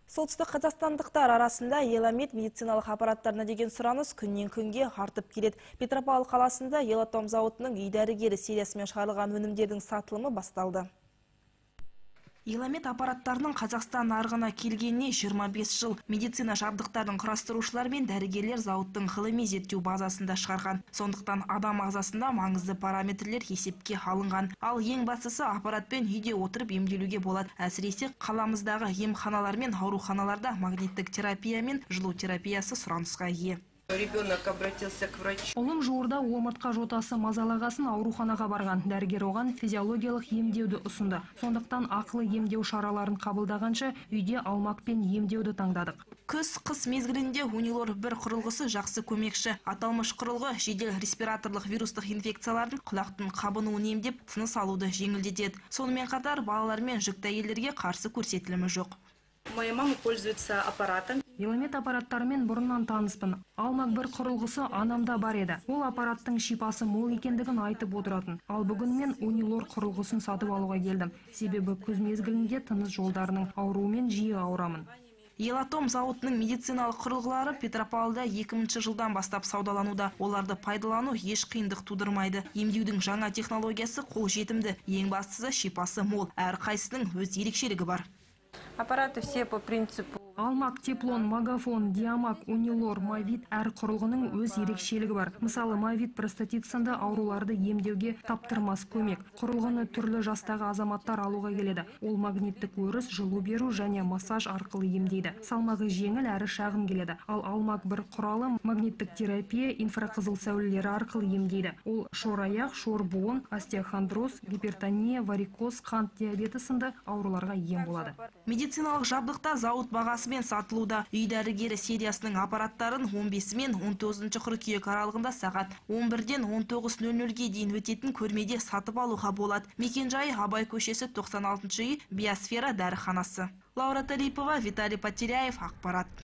Солтүстік қазақстандықтар арасында Еламед медициналық аппараттарына деген сұраныс күннен күнге артып келеді. Петропавл қаласында Елатом зауытының үй дәрігері сериясымен шығарылған өнімдердің сатылымы басталды. Еламед аппараттарының Қазақстан нарығына келгеніне 25 жыл. Медицина жабдықтардың құрастырушылар мен дәрігерлер зауыттың ғылыми зерттеу базасында шығарған. Сондықтан адам ағзасында маңызды параметрлер есепке алынған. Ал ең бастысы аппаратпен үйде отырып емделуге болады. Әсіресе қаламыздағы емханалар мен ауруханаларда магниттік терапия мен жылу терапиясы сұранысқа ие. Ребенок обратился к врачу. Олым жуырда омыртқа жотасы мазалағасын ауруханаға барған. Дәрігер оған физиологиялық емдеуді ұсынды. Сондықтан ақылы емдеу шараларын қабылдағанша үйде алмақпен емдеуді таңдадық. Күз-қыс мезгілінде Унилор бір құрылғысы жақсы көмекші. Аталмыш құрылғы жедел респираторлық вирустық инфекциялардың құлақтың қабынуын емдеп, тыныс алуды жеңілдетеді. Сонымен қатар балалар мен жүкті әйелдерге қарсы көрсетілімі жоқ. Моя мама пользуется аппаратом. Еламед аппараттарымен бұрыннан таныспын. Алмақ бір құрылғысы анамда бар еді. Ол аппараттың шипасы мол екендігін айтып отыратын. Ал бүгін мен Унилор құрылғысын сатып алуға келдім. Себебі күз мезгілінде тыныс жолдарының ауруымен жиі ауырамын. Елатом зауытының медициналық құрылғылары Петропавлда 2000 жылдан бастап саудалануда. Оларды пайдалану еш қиындық тудырмайды. Емдеудің жаңа технологиясы қолжетімді. Ең бастысы шипасы мол. Әрқайсының өз ерекшелігі бар. Аппараты все по принципу. Алмақ, Теплон, Магафон, Диамак, Унилор, Мавит әр құрылғының өз ерекшелігі бар. Мысалы, Мавит простатит сынды ауруларды емдеуге таптырмас көмек. Құрылғыны түрлі жастағы азаматтар алуға келеді. Ол магниттік өріс, жылу беру және массаж арқылы емдейді. Салмағы жеңіл әрі шағын келеді. Ал Алмақ бір құралы магниттік терапия инфрақызыл сәулелері арқылы емдейді. Ол шораяқ, шорбуын, остеохондроз, гипертония, варикоз, қант диабеті сынды ауруларға ем болады. Медициналық жабдықта зауыт бағасымен сатылуда. Үй дәрігері сериясының аппараттарын 15 мен 19 қыркүйек аралығында сағат 11-ден 19:00-ге дейін өтетін көрмеде сатып алуға болады. Мекен-жайы Абай көшесі 96 үй, Биосфера дәріханасы. Лаура Талипова, Виталий Потеряев, ақпарат.